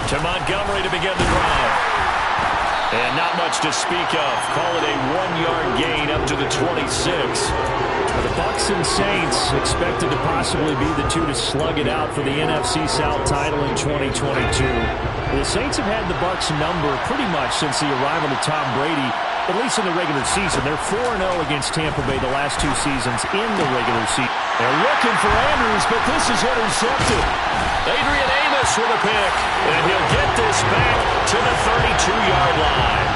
To Montgomery to begin the drive. And not much to speak of. Call it a 1-yard gain up to the 26. The Bucs and Saints expected to possibly be the two to slug it out for the NFC South title in 2022. The Saints have had the Bucs number pretty much since the arrival of Tom Brady, at least in the regular season. They're 4-0 against Tampa Bay the last two seasons in the regular season. They're looking for Andrews, but this is intercepted. Adrian Amos with a pick, and he'll get this back to the 32-yard line.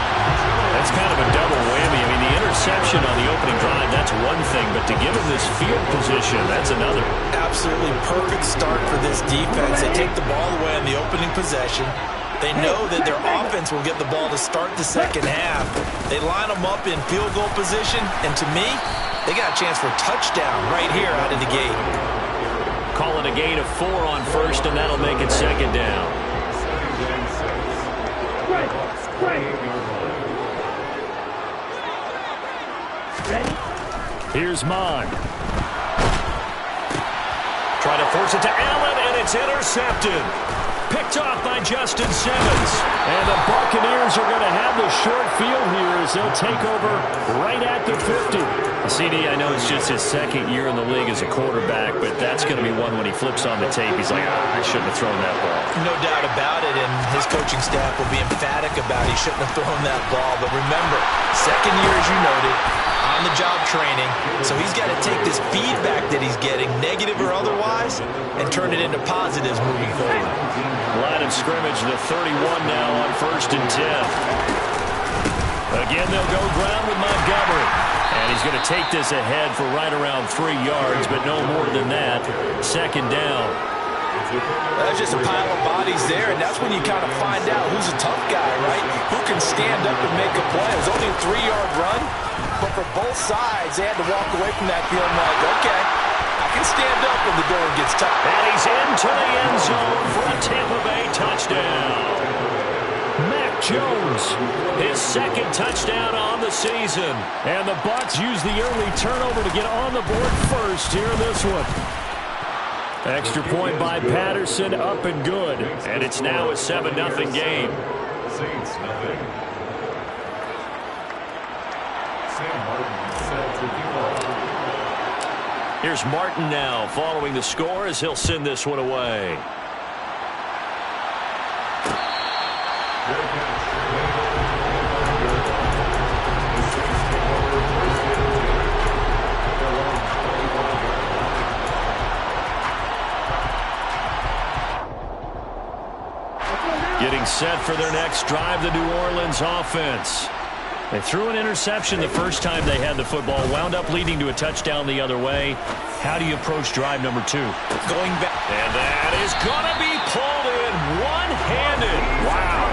That's kind of a double whammy. I mean, the interception on the opening drive, that's one thing, but to give him this field position, that's another. Absolutely perfect start for this defense. They take the ball away on the opening possession. They know that their offense will get the ball to start the second half. They line them up in field goal position, and to me, they got a chance for a touchdown right here out of the gate. Call it a gain of 4 on first, and that'll make it second down. Here's Mon. Try to force it to Allen, and it's intercepted. Picked off by Justin Simmons. And the Buccaneers are going to have the short field here as they'll take over right at the 50. CD, I know it's just his second year in the league as a quarterback, but that's going to be one when he flips on the tape. He's like, I shouldn't have thrown that ball. No doubt about it, and his coaching staff will be emphatic about he shouldn't have thrown that ball. But remember, second year, as you noted, on-the-job training, so he's got to take this feedback that he's getting, negative or otherwise, and turn it into positives moving forward. Line of scrimmage, the 31 now on 1st and 10. Again, they'll go ground with Montgomery. And he's going to take this ahead for right around 3 yards, but no more than that. Second down. That's just a pile of bodies there, and that's when you kind of find out who's a tough guy, right? Who can stand up and make a play. It was only a 3-yard run, but for both sides, they had to walk away from that feeling like, okay, I can stand up when the going gets tough. And he's into the end zone for a Tampa Bay touchdown. Mac Jones, his second touchdown on the season. And the Bucs use the early turnover to get on the board first here in this one. Extra point by Patterson, up and good. And it's now a 7-0 game. Saints nothing. Here's Martin now following the score as he'll send this one away. Getting set for their next drive, the New Orleans offense. They threw an interception the first time they had the football, wound up leading to a touchdown the other way. How do you approach drive number 2? Going back. And that is going to be pulled in one-handed. Wow.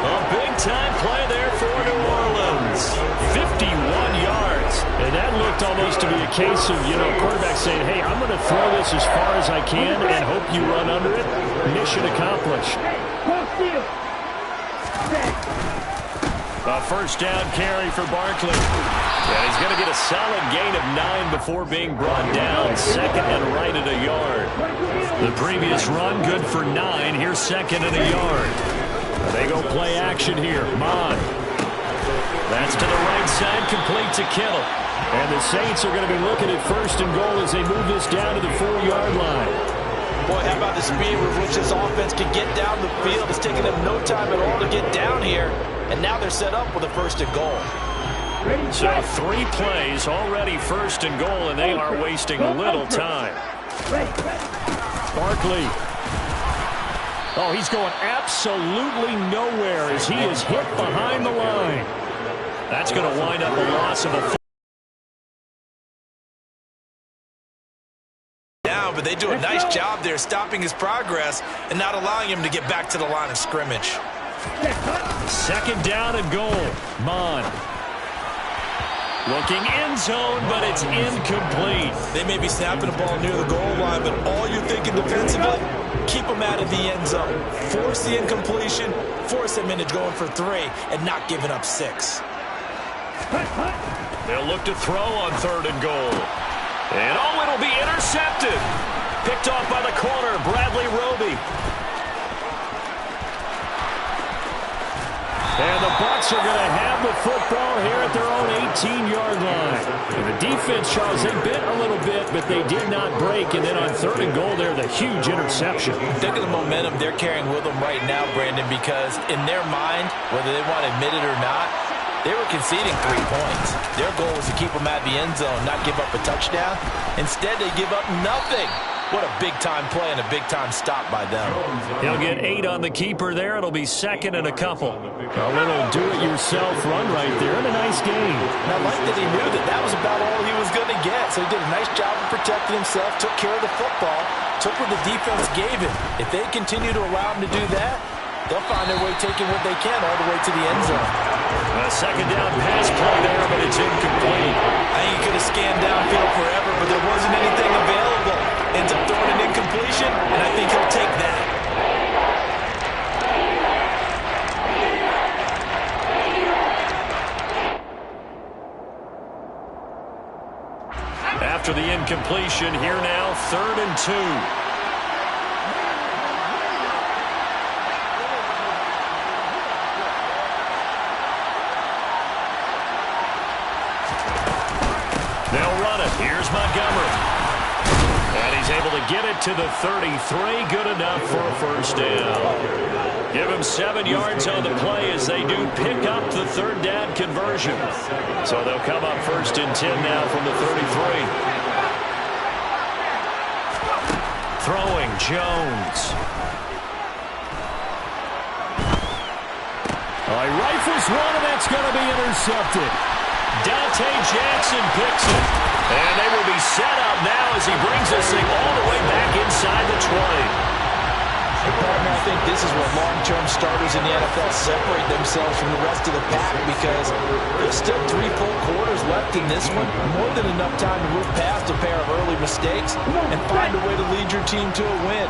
A big-time play there for New Orleans. 51 yards. And that looked almost to be a case of, quarterback saying, hey, I'm going to throw this as far as I can and hope you run under it. Mission accomplished. A first down carry for Barkley. And he's going to get a solid gain of 9 before being brought down. Second and right at a yard. The previous run good for 9. Here's second and a yard. They go play action here. Mon. That's to the right side, complete to Kittle. And the Saints are going to be looking at first and goal as they move this down to the 4-yard line. Boy, how about the speed with which this offense can get down the field? It's taking them no time at all to get down here. And now they're set up with a first and goal. So 3 plays already first and goal, and they are wasting little time. Barkley. Oh, he's going absolutely nowhere as he is hit behind the line. That's going to wind up a loss of a but they do a nice job there stopping his progress and not allowing him to get back to the line of scrimmage. Second down and goal. Mon. Looking end zone, but it's incomplete. They may be snapping the ball near the goal line, but all you're thinking defensively, keep them out of the end zone. Force the incompletion, force them into going for 3, and not giving up 6. They'll look to throw on 3rd and goal. And it'll be intercepted. Picked off by the corner, Bradley Roby. And the Bucs are going to have the football here at their own 18-yard line. And the defense, Charles, they bit a little bit, but they did not break. And then on 3rd and goal there, the huge interception. Think of the momentum they're carrying with them right now, Brandon, because in their mind, whether they want to admit it or not, they were conceding 3 points. Their goal was to keep them at the end zone, not give up a touchdown. Instead, they give up nothing. What a big-time play and a big-time stop by them. He'll get 8 on the keeper there. It'll be 2nd and a couple. A little do-it-yourself run right there and a nice game. And I like that he knew that that was about all he was going to get. So he did a nice job of protecting himself, took care of the football, took what the defense gave him. If they continue to allow him to do that, they'll find their way taking what they can all the way to the end zone. A 2nd down pass play there, but it's incomplete. I think he could have scanned downfield forever, but there wasn't anything available. Ends up throwing an incompletion, and I think he'll take that. After the incompletion, here now, 3rd and 2. They'll run it. Here's Montgomery. And he's able to get it to the 33. Good enough for a 1st down. Give him 7 yards on the play as they do pick up the 3rd down conversion. So they'll come up 1st and 10 now from the 33. Throwing Jones. He rifles one, and that's going to be intercepted. Dante Jackson picks it. And they will be set up now as he brings this thing all the way back inside the 20. Partner, I think this is where long-term starters in the NFL separate themselves from the rest of the pack because there's still 3 full quarters left in this one. More than enough time to move past a pair of early mistakes and find a way to lead your team to a win.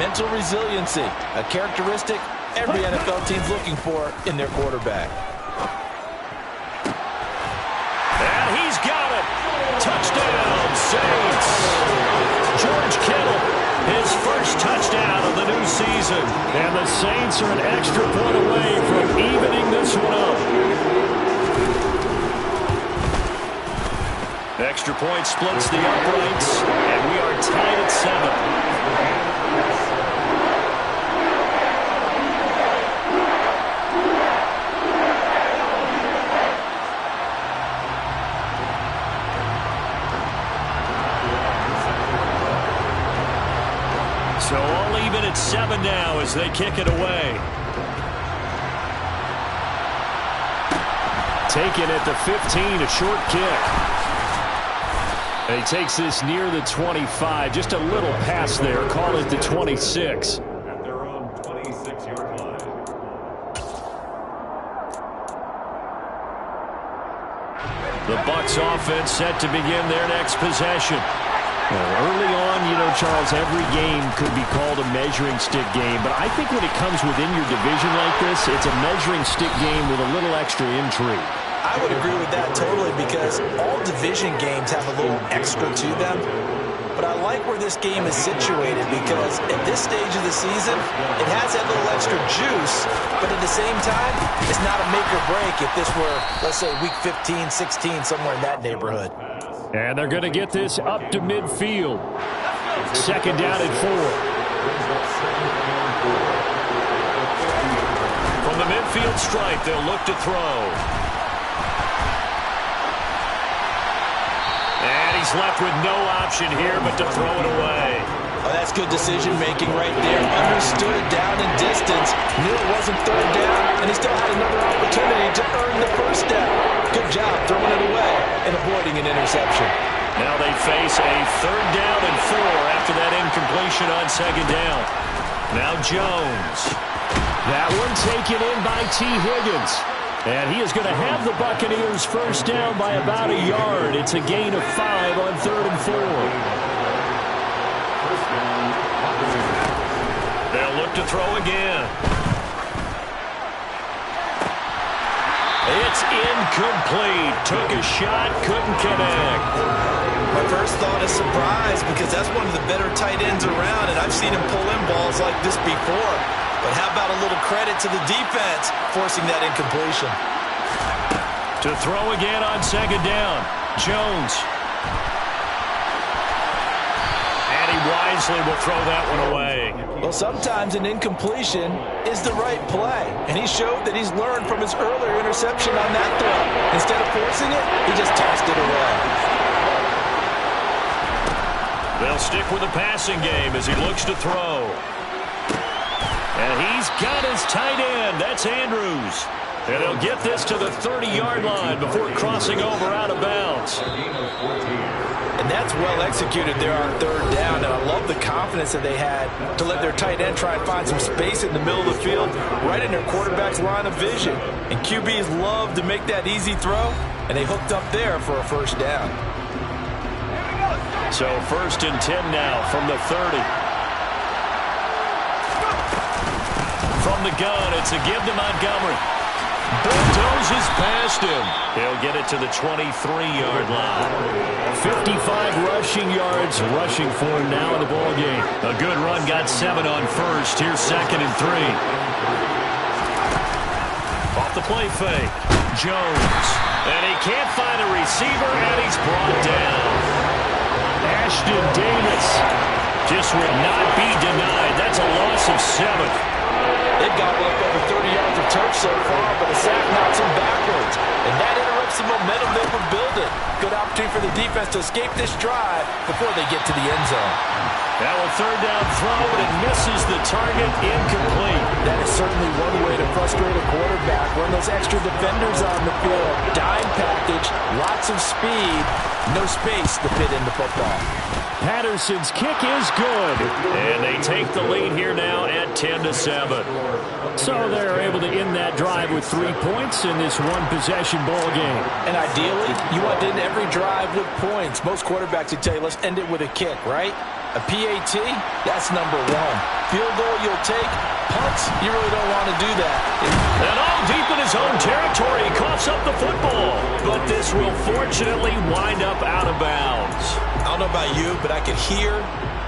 Mental resiliency, a characteristic every NFL team's looking for in their quarterback. And he's got it. Touchdown, Saints. George Kittle, his first touchdown of the new season. And the Saints are an extra point away from evening this one up. Extra point splits the uprights, and we are tied at 7. So all even at 7 now as they kick it away. Taken at the 15, a short kick. And he takes this near the 25. Just a little pass there. Call it the 26. At their own 26-yard line. The Bucs offense set to begin their next possession. Well, early on, you know, Charles, every game could be called a measuring stick game. But I think when it comes within your division like this, it's a measuring stick game with a little extra intrigue. I would agree with that totally because all division games have a little extra to them. But I like where this game is situated because at this stage of the season, it has that little extra juice, but at the same time, it's not a make or break if this were, let's say, week 15, 16, somewhere in that neighborhood. And they're going to get this up to midfield. 2nd down and 4. From the midfield stripe, they'll look to throw. And he's left with no option here but to throw it away. Oh, that's good decision-making right there. Understood down and distance. Knew it wasn't 3rd down, and he still had another opportunity to earn the 1st down. Good job throwing it away and avoiding an interception. Now they face a 3rd down and 4 after that incompletion on 2nd down. Now Jones. That one taken in by T. Higgins. And he is going to have the Buccaneers 1st down by about a yard. It's a gain of 5 on 3rd and 4. They'll look to throw again. It's incomplete. Took a shot, couldn't connect. My first thought is surprise because that's one of the better tight ends around, and I've seen him pull in balls like this before. But how about a little credit to the defense forcing that incompletion? To throw again on second down. Jones. And he wisely will throw that one away. Well, sometimes an incompletion is the right play. And he showed that he's learned from his earlier interception on that throw. Instead of forcing it, he just tossed it away. They'll stick with the passing game as he looks to throw. And he's got his tight end. That's Andrews. And they'll get this to the 30-yard line before crossing over out of bounds. And that's well executed there on third down. And I love the confidence that they had to let their tight end try and find some space in the middle of the field, right in their quarterback's line of vision. And QBs love to make that easy throw, and they hooked up there for a first down. So 1st and 10 now from the 30. From the gun, it's a give to Montgomery. Bulldozes past him. He'll get it to the 23-yard line. 55 rushing yards rushing for him now in the ball game. A good run, got 7 on first. Here's 2nd and 3. Off the play fake. Jones. And he can't find a receiver, and he's brought down. Ashton Davis Just would not be denied. That's a loss of 7. They've got like over 30 yards of turf so far, but the sack knocks them backwards. And that interrupts the momentum they were building. Good opportunity for the defense to escape this drive before they get to the end zone. Now a 3rd down throw, and it misses the target, incomplete. That is certainly one way to frustrate a quarterback. Run those extra defenders on the field. Dime package, lots of speed, no space to fit in the football. Patterson's kick is good. And they take the lead here now at 10-7. So they're able to end that drive with 3 points in this one-possession ball game. And ideally, you want to end every drive with points. Most quarterbacks would tell you, let's end it with a kick, right? A PAT, that's number 1. Field goal you'll take. Punts, you really don't want to do that. And all deep in his own territory, he coughs up the football. But this will fortunately wind up out of bounds. I don't know about you, but I could hear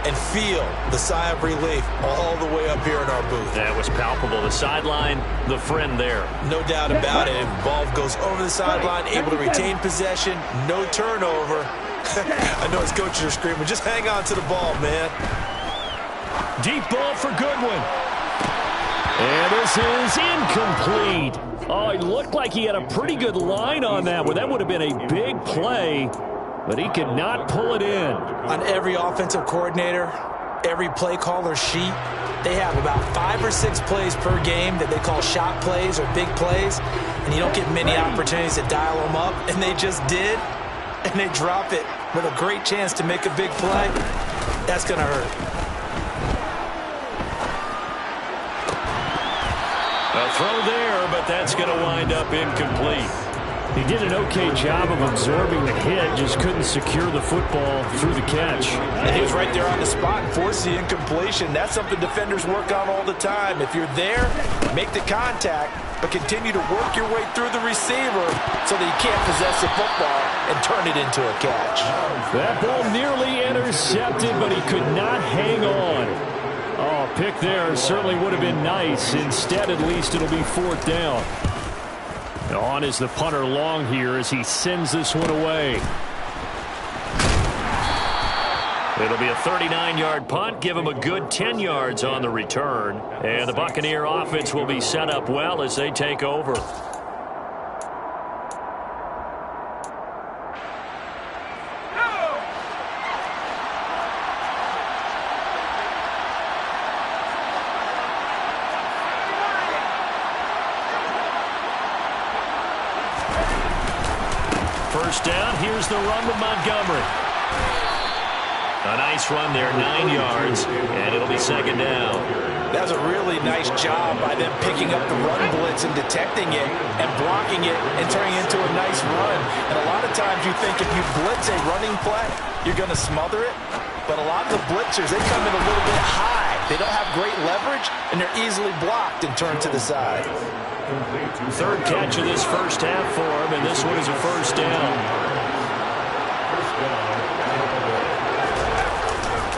and feel the sigh of relief all the way up here in our booth. That was palpable. The sideline, the friend there. No doubt about it. Ball goes over the sideline, able to retain possession, no turnover. I know his coaches are screaming, just hang on to the ball, man. Deep ball for Goodwin. And this is incomplete. Oh, it looked like he had a pretty good line on that one. That would have been a big play, but he could not pull it in. On every offensive coordinator, every play caller sheet, they have about 5 or 6 plays per game that they call shot plays or big plays, and you don't get many opportunities to dial them up, and they just did, and they drop it with a great chance to make a big play. That's going to hurt. A throw there, but that's going to wind up incomplete. He did an okay job of absorbing the hit, just couldn't secure the football through the catch. And he was right there on the spot and forced the incompletion. That's something defenders work on all the time. If you're there, make the contact, but continue to work your way through the receiver so that you can't possess the football and turn it into a catch. That ball nearly intercepted, but he could not hang on. Oh, pick there certainly would have been nice. Instead, at least it'll be 4th down. On is the punter long here as he sends this one away. It'll be a 39-yard punt. Give him a good 10 yards on the return. And the Buccaneer offense will be set up well as they take over. First down, here's the run with Montgomery. A nice run there, 9 yards, and it'll be 2nd down. That's a really nice job by them picking up the run blitz and detecting it and blocking it and turning it into a nice run. And a lot of times you think if you blitz a running play, you're going to smother it. But a lot of the blitzers, they come in a little bit high. They don't have great leverage, and they're easily blocked and turned to the side. 3rd catch of this first half for him, and this one is a 1st down.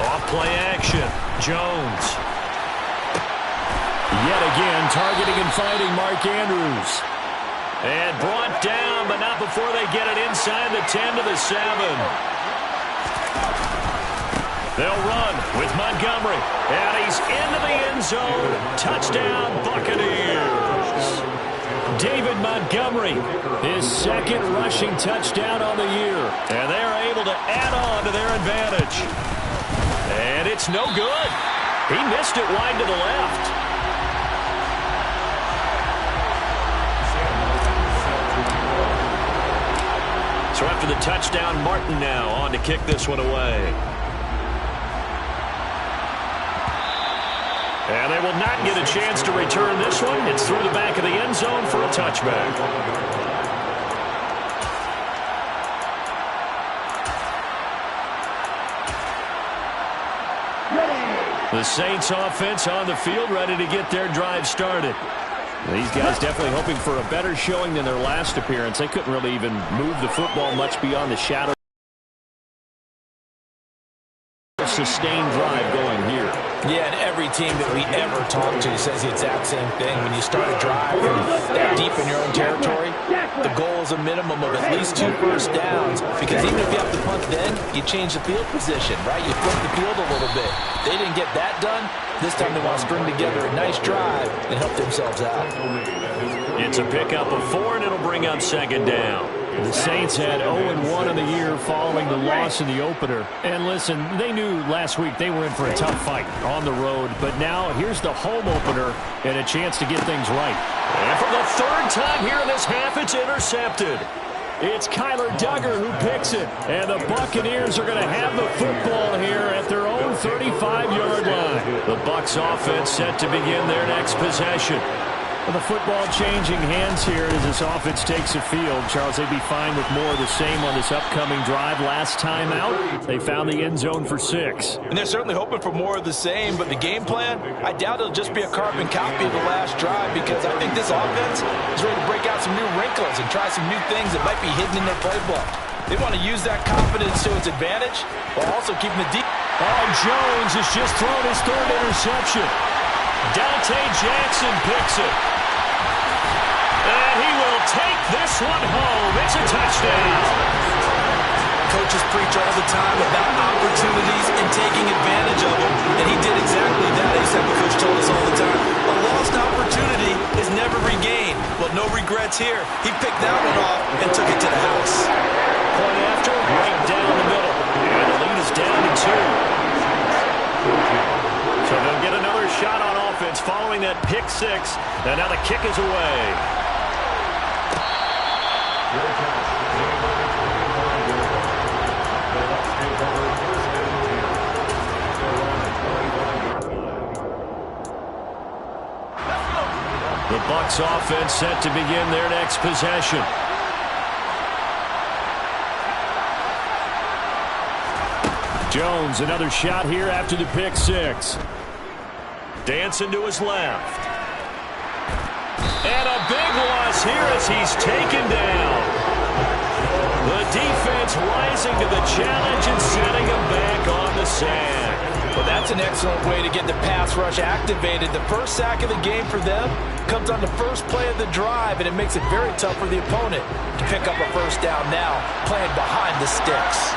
Off play action. Jones. Yet again, targeting and fighting Mark Andrews. And brought down, but not before they get it inside the 10 to the 7. They'll run with Montgomery. And he's into the end zone. Touchdown, Buccaneers. David Montgomery, his second rushing touchdown on the year. And they are able to add on to their advantage. And it's no good. He missed it wide to the left. So after the touchdown, Martin now on to kick this one away. And they will not get a chance to return this one. It's through the back of the end zone for a touchback. The Saints offense on the field, ready to get their drive started. These guys definitely hoping for a better showing than their last appearance. They couldn't really even move the football much beyond the shadow. Sustained drive going here. Yeah, and every team that we ever talk to says the exact same thing. When you start a drive that deep in your own territory, the goal is a minimum of at least 2 first downs, because even if you have to punt then, you change the field position, right? You flip the field a little bit. They didn't get that done. This time they want to string together a nice drive and help themselves out. It's a pickup of 4, and it'll bring up second down. The Saints had 0-1 in the year following the loss in the opener. And listen, they knew last week they were in for a tough fight on the road. But now here's the home opener and a chance to get things right. And for the 3rd time here in this half, it's intercepted. It's Kyler Duggar who picks it. And the Buccaneers are going to have the football here at their own 35-yard line. The Bucs offense set to begin their next possession. Well, the football changing hands here as this offense takes the field. Charles, they'd be fine with more of the same on this upcoming drive. Last time out, they found the end zone for 6. And they're certainly hoping for more of the same, but the game plan, I doubt it'll just be a carbon copy of the last drive, because I think this offense is ready to break out some new wrinkles and try some new things that might be hidden in their playbook. They want to use that confidence to its advantage while also keeping the deep. Oh, Jones has just thrown his 3rd interception. Dante Jackson picks it. And he will take this one home. It's a touchdown. Coaches preach all the time about opportunities and taking advantage of them, and he did exactly that. He said, the coach told us all the time, a lost opportunity is never regained. Well, no regrets here. He picked that one off and took it to the house. Point after, right down the middle. And the lead is down to 2. So they'll get another shot on offense following that pick 6. And now the kick is away. The Bucs offense set to begin their next possession. Jones, another shot here after the pick 6. Dancing to his left. And a big loss here as he's taken down. The defense rising to the challenge and setting him back on the sack. Well, that's an excellent way to get the pass rush activated. The first sack of the game for them comes on the first play of the drive, and it makes it very tough for the opponent to pick up a first down now, playing behind the sticks.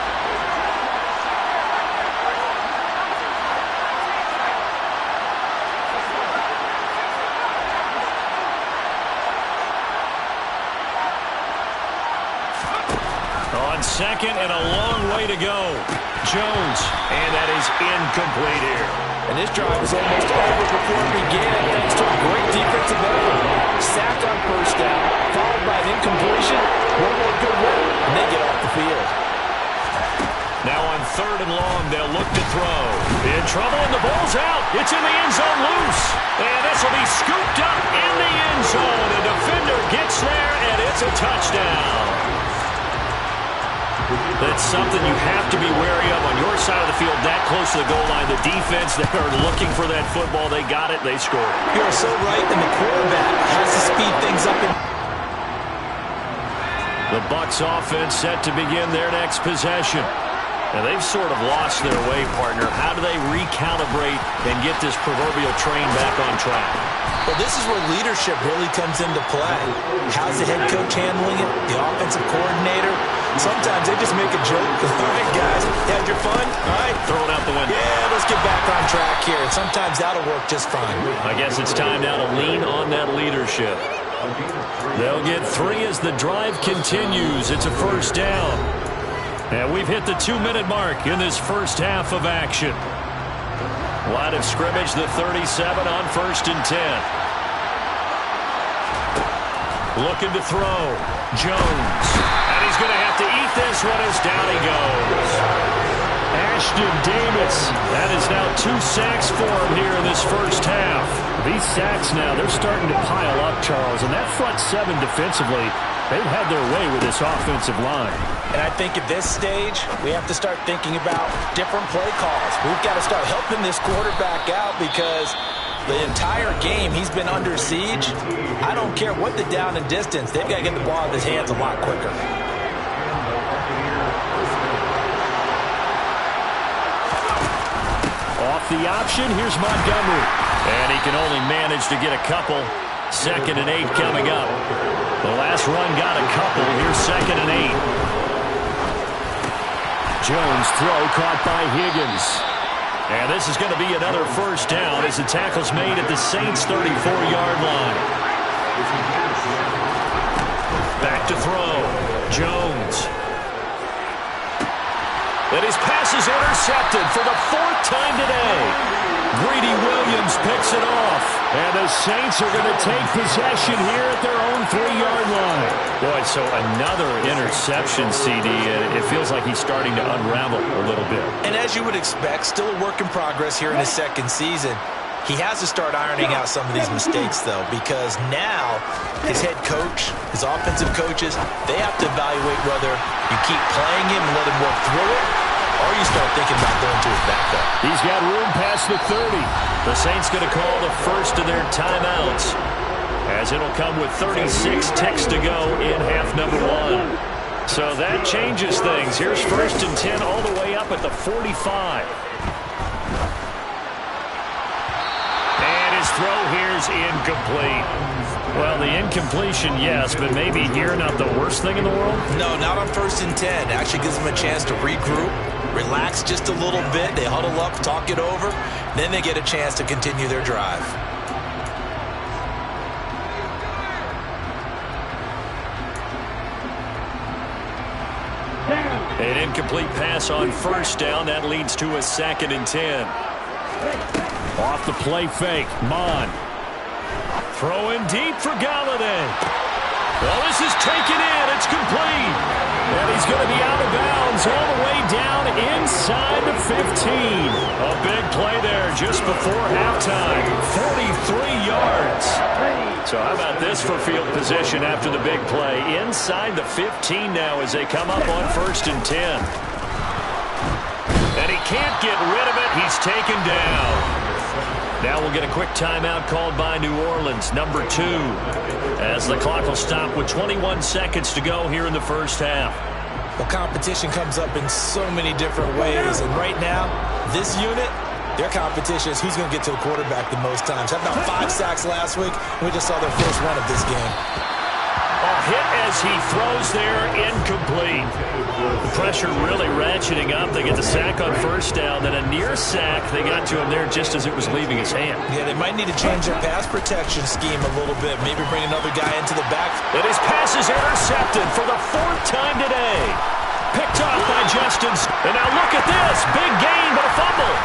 On second and a long way to go. Jones, and that is incomplete here. And this drive was almost over before it began, thanks to a great defensive effort. Sacked on first down, followed by an incompletion. One more good run, and they get off the field. Now on 3rd and long, they'll look to throw. In trouble, and the ball's out. It's in the end zone loose. And this will be scooped up in the end zone. A defender gets there, and it's a touchdown. That's something you have to be wary of on your side of the field, that close to the goal line. The defense, they are looking for that football. They got it. They scored. You're so right, and the quarterback has to speed things up. The Bucs offense set to begin their next possession. And they've sort of lost their way, partner. How do they recalibrate and get this proverbial train back on track? Well, this is where leadership really comes into play. How's the head coach handling it? The offensive coordinator? Sometimes they just make a joke. All right, guys, you had your fun? All right. Throw it out the window. Yeah, let's get back on track here. And sometimes that'll work just fine. I guess it's time now to lean on that leadership. They'll get 3 as the drive continues. It's a first down. And we've hit the 2-minute mark in this first half of action. Line of scrimmage, the 37 on 1st and 10. Looking to throw. Jones. And he's going to have to eat this one as down he goes. Ashton Davis. That is now 2 sacks for him here in this first half. These sacks now, they're starting to pile up, Charles. And that front 7 defensively, they've had their way with this offensive line. And I think at this stage, we have to start thinking about different play calls. We've got to start helping this quarterback out because the entire game he's been under siege. I don't care what the down and distance. They've got to get the ball out of his hands a lot quicker. Off the option, here's Montgomery. And he can only manage to get a couple. 2nd and 8 coming up. The last run got a couple. Here's 2nd and 8. Jones throw caught by Higgins. And this is going to be another first down as the tackle's made at the Saints' 34-yard line. Back to throw. Jones. And his pass is intercepted for the 4th time today. Greedy Williams picks it off. And the Saints are going to take possession here at their own 3-yard line. Boy, so another interception, CD. It feels like he's starting to unravel a little bit. And as you would expect, still a work in progress here in his 2nd season. He has to start ironing out some of these mistakes, though, because now his head coach, his offensive coaches, they have to evaluate whether you keep playing him and let him work through it, or you start thinking about going to his backup. He's got room past the 30. The Saints going to call the first of their timeouts, as it'll come with 36 ticks to go in half number 1. So that changes things. Here's 1st and 10 all the way up at the 45. And his throw here's incomplete. Well, the incompletion, yes, but maybe here not the worst thing in the world? No, not on 1st and 10. Actually gives them a chance to regroup, relax just a little bit. They huddle up, talk it over. Then they get a chance to continue their drive. An incomplete pass on 1st down. That leads to a 2nd and 10. Off the play fake. Mon. Throwing deep for Galladay. Well, this is taken in. It's complete. And he's going to be out of bounds all the way down inside the 15. A big play there just before halftime. 43 yards. So how about this for field position after the big play? Inside the 15 now as they come up on 1st and 10. And he can't get rid of it. He's taken down. Now we'll get a quick timeout called by New Orleans, number 2, as the clock will stop with 21 seconds to go here in the first half. Well, competition comes up in so many different ways, and right now, this unit, their competition is who's going to get to the quarterback the most times. Had about 5 sacks last week, and we just saw their first one of this game. A hit as he throws there, incomplete. The pressure really ratcheting up. They get the sack on 1st down, then a near sack. They got to him there just as it was leaving his hand. Yeah, they might need to change their pass protection scheme a little bit. Maybe bring another guy into the back. And his pass is intercepted for the 4th time today. Picked off by Justin. And now look at this. Big gain, but a fumble.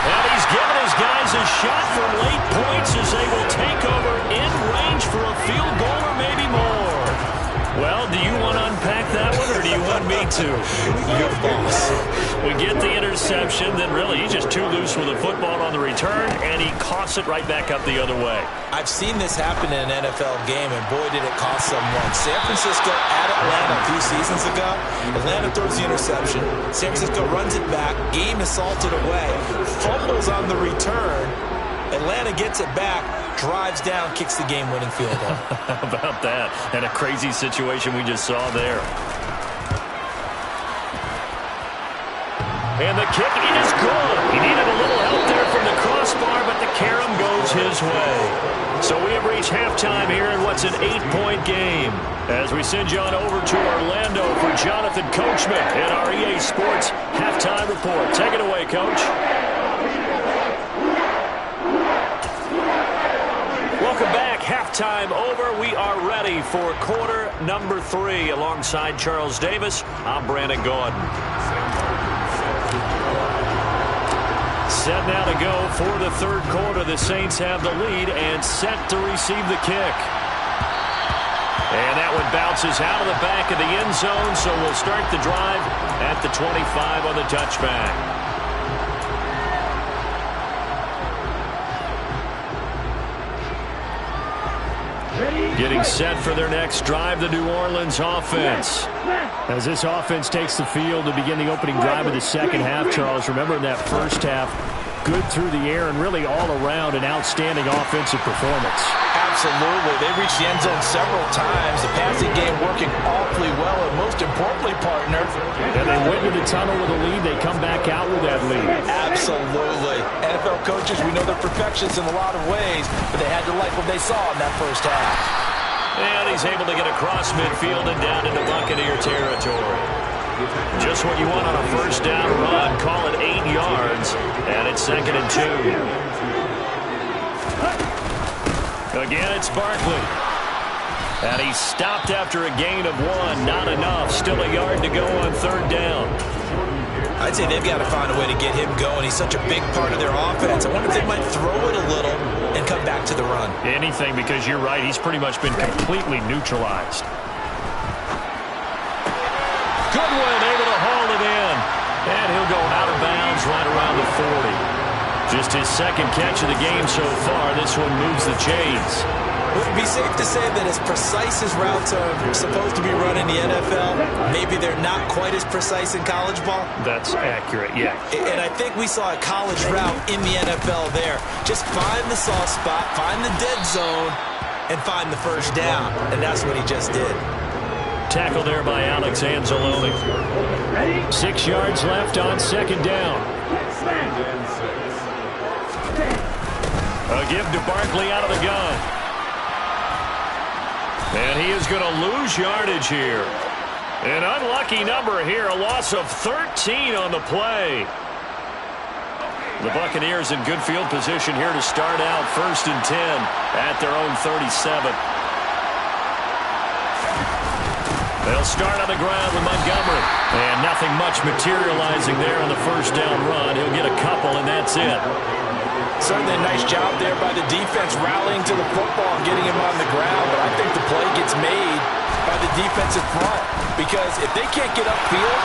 And he's given his guys a shot for late points as they will take over in range for a field goal or maybe more. Well, do you want to unpack that one, or do you want me to? Your boss. We get the interception, then really he's just too loose with the football on the return, and he coughs it right back up the other way. I've seen this happen in an NFL game, and boy, did it cost someone. San Francisco at Atlanta a few seasons ago. Atlanta throws the interception. San Francisco runs it back. Game is salted away. Fumbles on the return. Atlanta gets it back, drives down, kicks the game-winning field goal. How about that? And a crazy situation we just saw there. And the kick is good. He needed a little help there from the crossbar, but the carom goes his way. So we have reached halftime here in what's an 8-point game. As we send you on over to Orlando for Jonathan Coachman in our EA Sports Halftime Report. Take it away, Coach. Welcome back. Halftime over. We are ready for quarter number 3. Alongside Charles Davis, I'm Brandon Gordon. Set now to go for the third quarter. The Saints have the lead and set to receive the kick. And that one bounces out of the back of the end zone, so we'll start the drive at the 25 on the touchback. Getting set for their next drive, the New Orleans offense. As this offense takes the field to begin the opening drive of the second half, Charles, remember in that first half, good through the air and really all around an outstanding offensive performance. Absolutely. They reached the end zone several times. The passing game working awfully well, and most importantly, partner. And they went to the tunnel with a lead. They come back out with that lead. Absolutely. NFL coaches, we know they're perfectionists in a lot of ways, but they had to like what they saw in that first half. And he's able to get across midfield and down into Buccaneer territory. Just what you want on a first down run. Call it 8 yards, and it's 2nd and 2. Again, it's Barkley. And he's stopped after a gain of 1. Not enough. Still a yard to go on 3rd down. I'd say they've got to find a way to get him going. He's such a big part of their offense. I wonder if they might throw it a little and come back to the run. Anything, because you're right. He's pretty much been completely neutralized. Goodwin able to haul it in. And he'll go out of bounds right around the 40. Just his 2nd catch of the game so far. This one moves the chains. Would it be safe to say that as precise as routes are supposed to be run in the NFL, maybe they're not quite as precise in college ball? That's accurate, yeah. And I think we saw a college route in the NFL there. Just find the soft spot, find the dead zone, and find the first down. And that's what he just did. Tackle there by Alex Anzalone. 6 yards left on 2nd down. A give to Barkley out of the gun. And he is going to lose yardage here. An unlucky number here, a loss of 13 on the play. The Buccaneers in good field position here to start out 1st and 10 at their own 37. They'll start on the ground with Montgomery. And nothing much materializing there on the first down run. He'll get a couple, and that's it. Certainly a nice job there by the defense rallying to the football and getting him on the ground. But I think the play gets made by the defensive front. Because if they can't get upfield,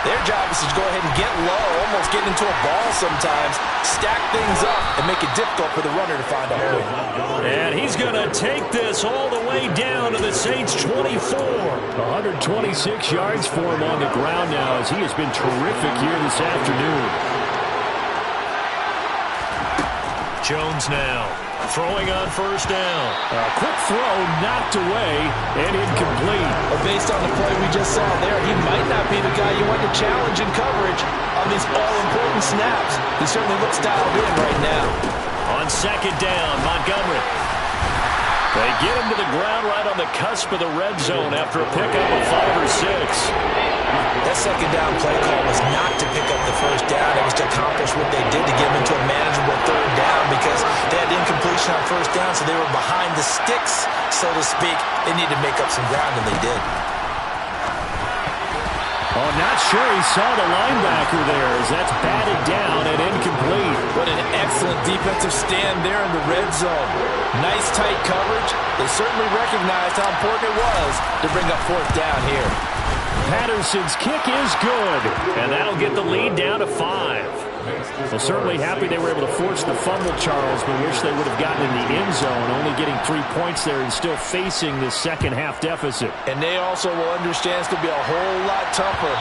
their job is to go ahead and get low, almost get into a ball sometimes, stack things up, and make it difficult for the runner to find a hole. And he's going to take this all the way down to the Saints' 24. 126 yards for him on the ground now, as he has been terrific here this afternoon. Jones now throwing on first down. A quick throw knocked away and incomplete. But based on the play we just saw there, he might not be the guy you want to challenge in coverage on these all-important snaps. He certainly looks dialed in right now. On 2nd down, Montgomery. They get him to the ground right on the cusp of the red zone after a pickup of 5 or 6. That 2nd down play call was not to pick up the first down. It was to accomplish what they did to get them into a manageable 3rd down because they had incompletion on first down, so they were behind the sticks, so to speak. They needed to make up some ground, and they did. Oh, not sure he saw the linebacker there as that's batted down and incomplete. What an excellent defensive stand there in the red zone. Nice tight coverage. They certainly recognized how important it was to bring up 4th down here. Patterson's kick is good. And that'll get the lead down to 5. Well, certainly happy they were able to force the fumble, Charles, but wish they would have gotten in the end zone, only getting 3 points there and still facing this second half deficit. And they also will understand it's going to be a whole lot tougher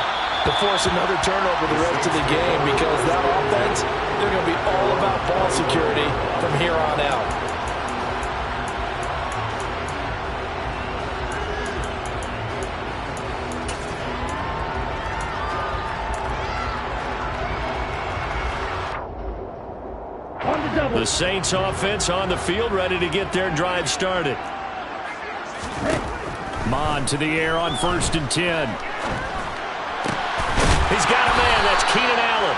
to force another turnover the rest of the game because that offense, they're going to be all about ball security from here on out. The Saints offense on the field, ready to get their drive started. Mon to the air on 1st and 10. He's got a man. That's Keenan Allen.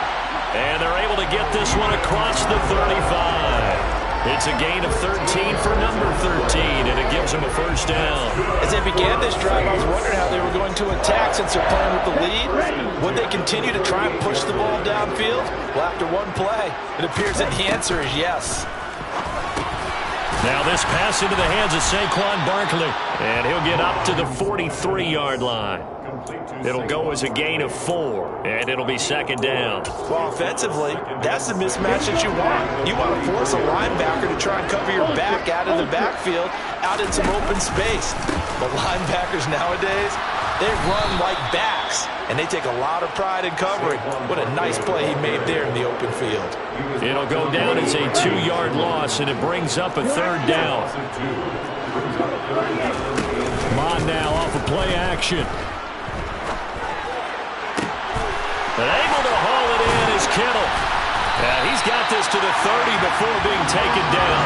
And they're able to get this one across the 35. It's a gain of 13 for number 13, and it gives them a first down. As they began this drive, I was wondering how they were going to attack since they're playing with the lead. Would they continue to try and push the ball downfield? Well, after one play, it appears that the answer is yes. Now this pass into the hands of Saquon Barkley, and he'll get up to the 43-yard line. It'll go as a gain of 4, and it'll be second down. Well, offensively, that's the mismatch that you want. You want to force a linebacker to try and cover your back out of the backfield, out in some open space. But linebackers nowadays, they run like backs, and they take a lot of pride in covering. What a nice play he made there in the open field. It'll go down as a 2-yard loss, and it brings up a third down. Mon now off of play action. And able to haul it in is Kittle. He's got this to the 30 before being taken down.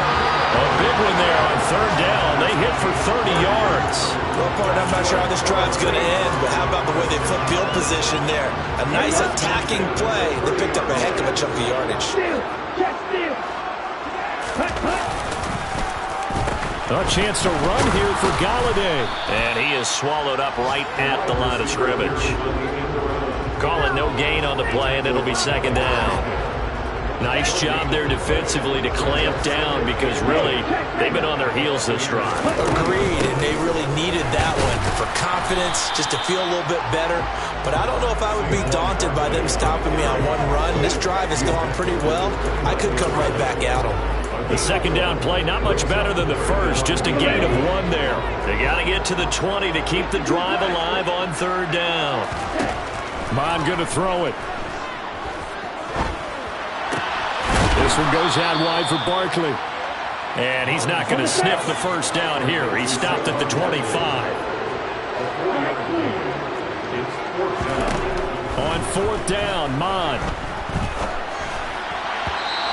A big one there on third down. They hit for 30 yards. Well, part, I'm not sure how this drive's going to end, but how about the way they flip field position there? A nice attacking play. They picked up a heck of a chunk of yardage. A chance to run here for Galladay. And he is swallowed up right at the line of scrimmage. Calling no gain on the play, and it'll be second down. Nice job there defensively to clamp down because really they've been on their heels this drive. Agreed, and they really needed that one for confidence, just to feel a little bit better. But I don't know if I would be daunted by them stopping me on one run. This drive has gone pretty well. I could come right back at them. The second down play, not much better than the first, just a gain of 1 there. They got to get to the 20 to keep the drive alive on third down. Mon going to throw it. This one goes out wide for Barkley. And he's not going to sniff the first down here. He stopped at the 25. On 4th down, Mon.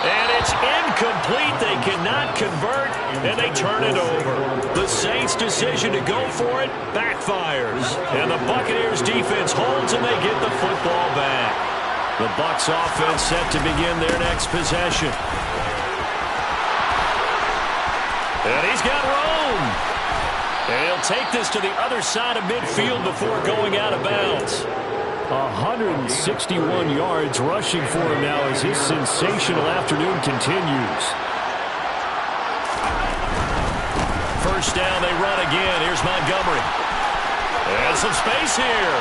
And it's incomplete. They cannot convert, and they turn it over. The Saints' decision to go for it backfires. And the Buccaneers' defense holds, and they get the football back. The Bucs offense set to begin their next possession. And he's got room. And he'll take this to the other side of midfield before going out of bounds. 161 yards rushing for him now as his sensational afternoon continues. First down, they run again. Here's Montgomery. And some space here.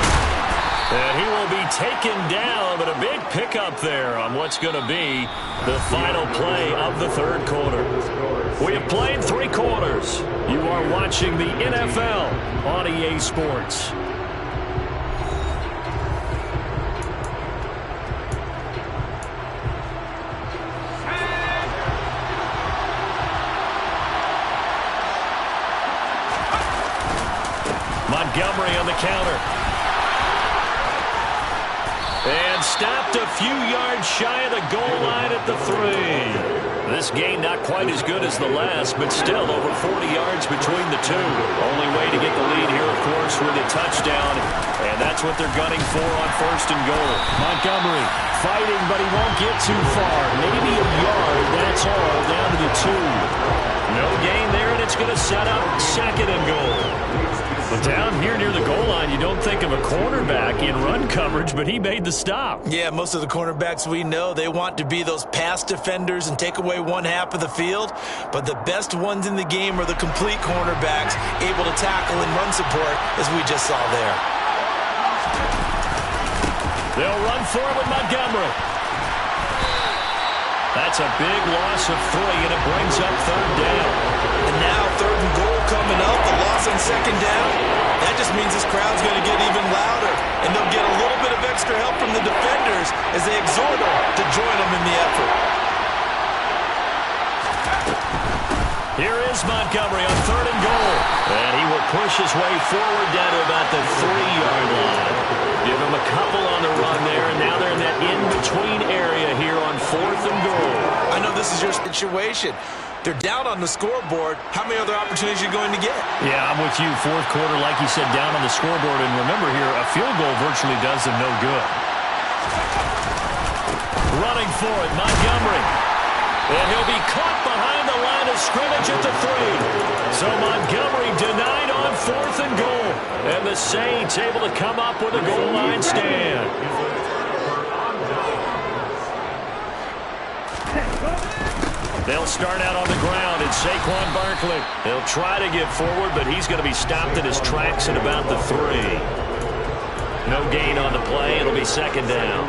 And he will be taken down, but a big pickup there on what's going to be the final play of the third quarter. We have played 3 quarters. You are watching the NFL on EA Sports. Montgomery on the counter. And stopped a few yards shy of the goal line at the 3. This game not quite as good as the last, but still over 40 yards between the two. Only way to get the lead here, of course, with a touchdown. And that's what they're gunning for on 1st and goal. Montgomery fighting, but he won't get too far. Maybe a yard, that's all, down to the 2. No gain there, and it's going to set up 2nd and goal. But down here near the goal line, you don't think of a cornerback in run coverage, but he made the stop. Yeah, most of the cornerbacks we know, they want to be those pass defenders and take away one half of the field. But the best ones in the game are the complete cornerbacks, able to tackle and run support, as we just saw there. They'll run for it with Montgomery. That's a big loss of 3, and it brings up 3rd down. And now 3rd and goal coming up, the loss on 2nd down. That just means this crowd's going to get even louder, and they'll get a little bit of extra help from the defenders as they exhort them to join them in the effort. Here is Montgomery on 3rd and goal. And he will push his way forward down to about the 3-yard line. Give him a couple on the run there, and now they're in that in-between area here on 4th and goal. I know this is your situation. They're down on the scoreboard. How many other opportunities are you going to get? Yeah, I'm with you. Fourth quarter, like you said, down on the scoreboard. And remember here, a field goal virtually does them no good. Running for it, Montgomery. And he'll be caught behind the line of scrimmage at the 3. So Montgomery denied on 4th and goal. And the Saints able to come up with a goal line stand. They'll start out on the ground, and Saquon Barkley. He'll try to get forward, but he's going to be stopped in his tracks at about the 3. No gain on the play. It'll be second down.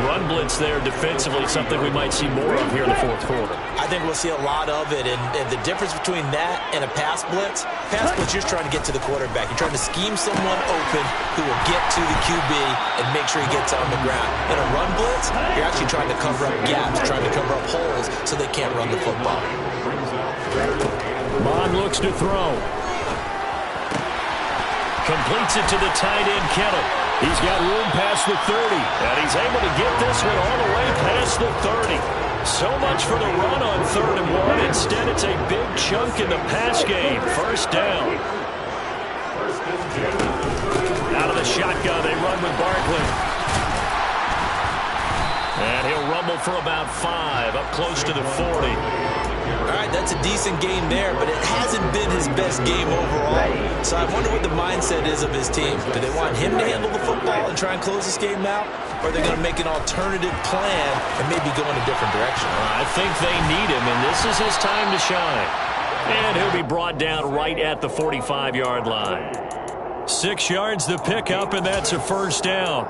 Run blitz there defensively, something we might see more of here in the fourth quarter. I think we'll see a lot of it, and the difference between that and a pass blitz, you're just trying to get to the quarterback. You're trying to scheme someone open who will get to the QB and make sure he gets on the ground. In a run blitz, you're actually trying to cover up gaps, trying to cover up holes so they can't run the football. Bond looks to throw. Completes it to the tight end, Kittle. He's got room past the 30, and he's able to get this one all the way past the 30. So much for the run on 3rd and 1. Instead, it's a big chunk in the pass game. First down. Out of the shotgun, they run with Barkley. And he'll rumble for about 5, up close to the 40. All right, that's a decent game there, but it hasn't been his best game overall. So I wonder what the mindset is of his team. Do they want him to handle the football and try and close this game out? Or are they going to make an alternative plan and maybe go in a different direction? I think they need him, and this is his time to shine. And he'll be brought down right at the 45-yard line. 6 yards the pickup, and that's a first down.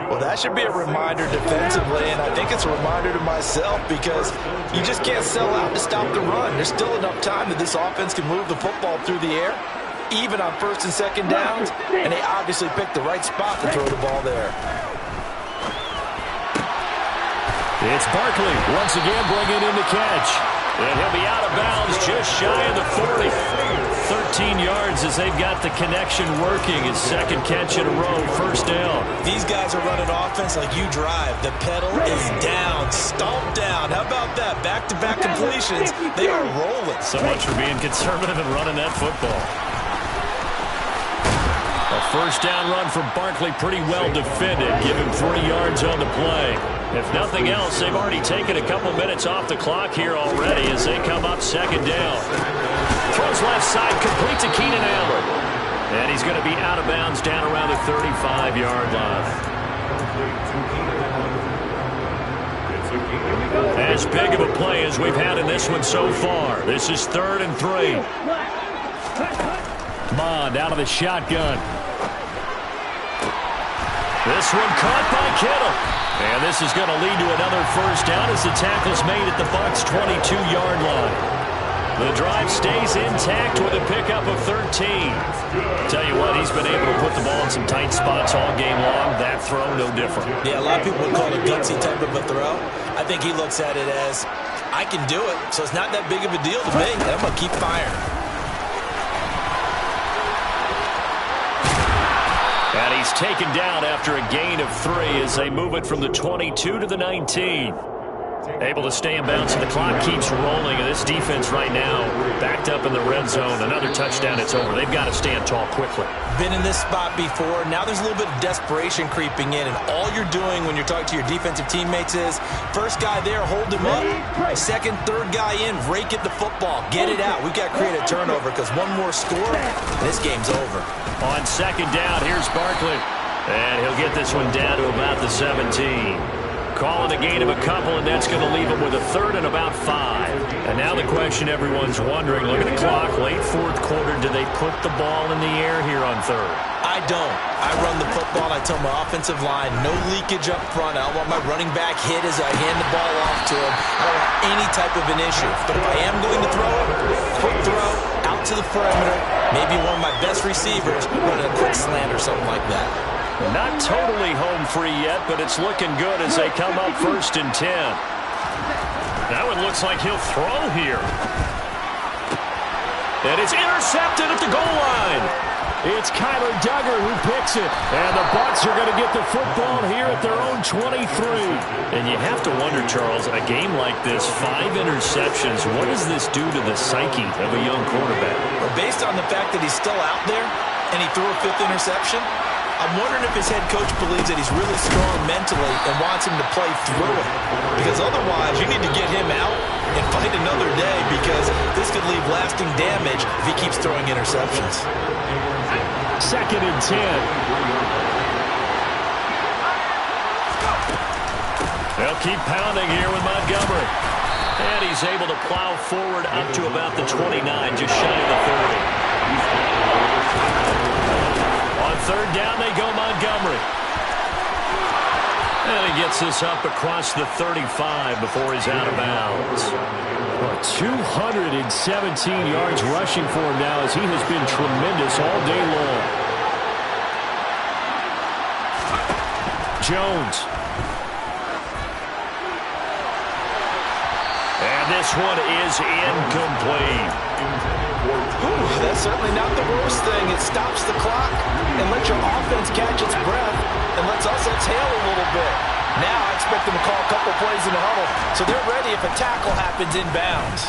Well, that should be a reminder defensively, and I think it's a reminder to myself because you just can't sell out to stop the run. There's still enough time that this offense can move the football through the air, even on 1st and 2nd downs, and they obviously picked the right spot to throw the ball there. It's Barkley once again bringing in the catch. And he'll be out of bounds just shy of the 40. 13 yards as they've got the connection working. His second catch in a row, first down. These guys are running offense like you drive. The pedal is down, stomped down. How about that? Back-to-back completions. They are rolling. So much for being conservative and running that football. A first down run for Barkley, pretty well defended. Give him 3 yards on the play. If nothing else, they've already taken a couple minutes off the clock here already as they come up second down. Throws left side, complete to Keenan Allen. And he's going to be out of bounds down around the 35-yard line. As big of a play as we've had in this one so far. This is 3rd and 3. Mond out of the shotgun. This one caught by Kittle. And this is going to lead to another first down as the tackle's made at the Bucs' 22-yard line. The drive stays intact with a pickup of 13. Tell you what, he's been able to put the ball in some tight spots all game long. That throw, no different. Yeah, a lot of people would call it a gutsy type of a throw. I think he looks at it as, I can do it, so it's not that big of a deal to me. I'm going to keep firing. And he's taken down after a gain of 3 as they move it from the 22 to the 19. Able to stay in bounds, and the clock keeps rolling. And this defense right now backed up in the red zone. Another touchdown, it's over. They've got to stand tall quickly. Been in this spot before. Now there's a little bit of desperation creeping in, and all you're doing when you're talking to your defensive teammates is, first guy there, hold him up. Second, third guy in, rake at the football. Get it out. We've got to create a turnover because one more score, and this game's over. On second down, here's Barkley. And he'll get this one down to about the 17. Calling a gain of a couple, and that's going to leave him with a 3rd and about 5. And now the question everyone's wondering, look at the clock, late 4th quarter, do they put the ball in the air here on 3rd? I don't. I run the football, and I tell my offensive line, no leakage up front. I don't want my running back hit as I hand the ball off to him. I don't want any type of an issue. But if I am going to throw it, quick throw, out to the perimeter, maybe one of my best receivers running a quick slant or something like that. Not totally home free yet, but it's looking good as they come up 1st and 10. That one looks like he'll throw here. And it's intercepted at the goal line. It's Kyler Duggar who picks it. And the Bucs are going to get the football here at their own 23. And you have to wonder, Charles, a game like this, 5 interceptions, what does this do to the psyche of a young quarterback? Well, based on the fact that he's still out there and he threw a 5th interception, I'm wondering if his head coach believes that he's really strong mentally and wants him to play through it. Because otherwise, you need to get him out and fight another day, because this could leave lasting damage if he keeps throwing interceptions. 2nd and 10. They'll keep pounding here with Montgomery. And he's able to plow forward up to about the 29, just shy of the 30. On 3rd down, they go Montgomery. And he gets this up across the 35 before he's out of bounds. 217 yards rushing for him now, as he has been tremendous all day long. Jones. And this one is incomplete. That's certainly not the worst thing. It stops the clock and lets your offense catch its breath and lets us exhale a little bit. Now I expect them to call a couple plays in the huddle, so they're ready if a tackle happens inbounds.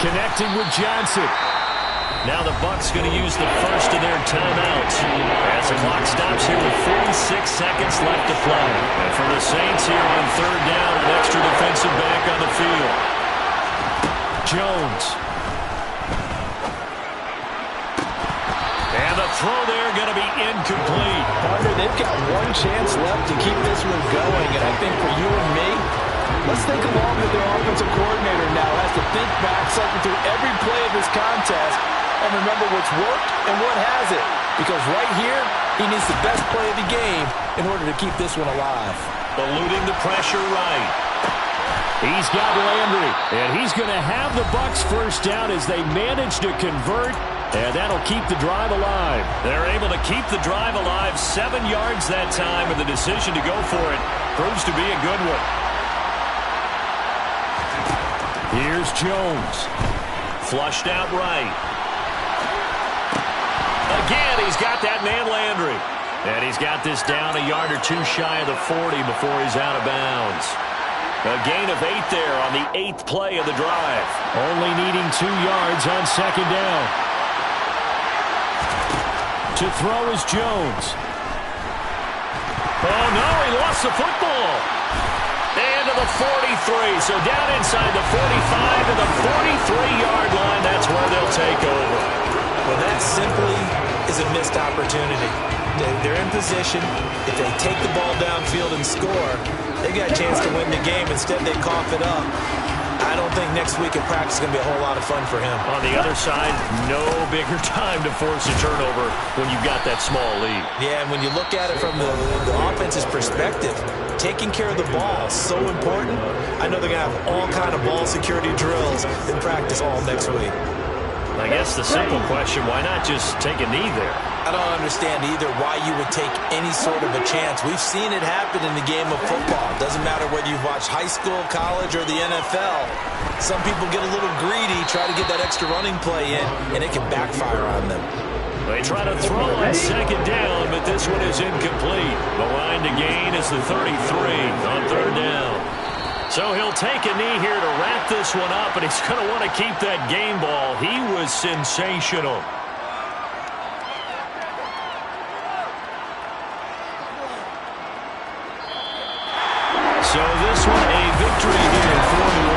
Connecting with Johnson. Now the Bucs going to use the first of their timeouts as the clock stops here with 46 seconds left to play. And for the Saints here on 3rd down, an extra defensive back on the field. Jones. And the throw there going to be incomplete. Partner, they've got one chance left to keep this one going, and I think for you and me, let's think along with their offensive coordinator now has to think back, cycle through every play of this contest, and remember what's worked and what hasn't. Because right here, he needs the best play of the game in order to keep this one alive. Eluding the pressure right. He's got Landry, and he's going to have the Bucs first down as they manage to convert, and that'll keep the drive alive. They're able to keep the drive alive, 7 yards that time, and the decision to go for it proves to be a good one. Here's Jones. Flushed out right. Again, he's got that man Landry. And he's got this down a yard or 2 shy of the 40 before he's out of bounds. A gain of 8 there on the 8th play of the drive. Only needing 2 yards on 2nd down. To throw is Jones. Oh, no, he lost the football. And to the 43. So down inside the 45 to the 43-yard line. That's where they'll take over. Well, that simply is a missed opportunity. They're in position. If they take the ball downfield and score, they got a chance to win the game. Instead, they cough it up. I don't think next week in practice is going to be a whole lot of fun for him. On the other side, no bigger time to force a turnover when you've got that small lead. Yeah, and when you look at it from the offense's perspective, taking care of the ball is so important. I know they're going to have all kind of ball security drills in practice all next week. I guess the simple question, why not just take a knee there? I don't understand either why you would take any sort of a chance. We've seen it happen in the game of football. Doesn't matter whether you've watched high school, college, or the NFL. Some people get a little greedy, try to get that extra running play in, and it can backfire on them. They try to throw on 2nd down, but this one is incomplete. The line to gain is the 33 on 3rd down. So he'll take a knee here to wrap this one up, and he's going to want to keep that game ball. He was sensational. So this one a victory here for the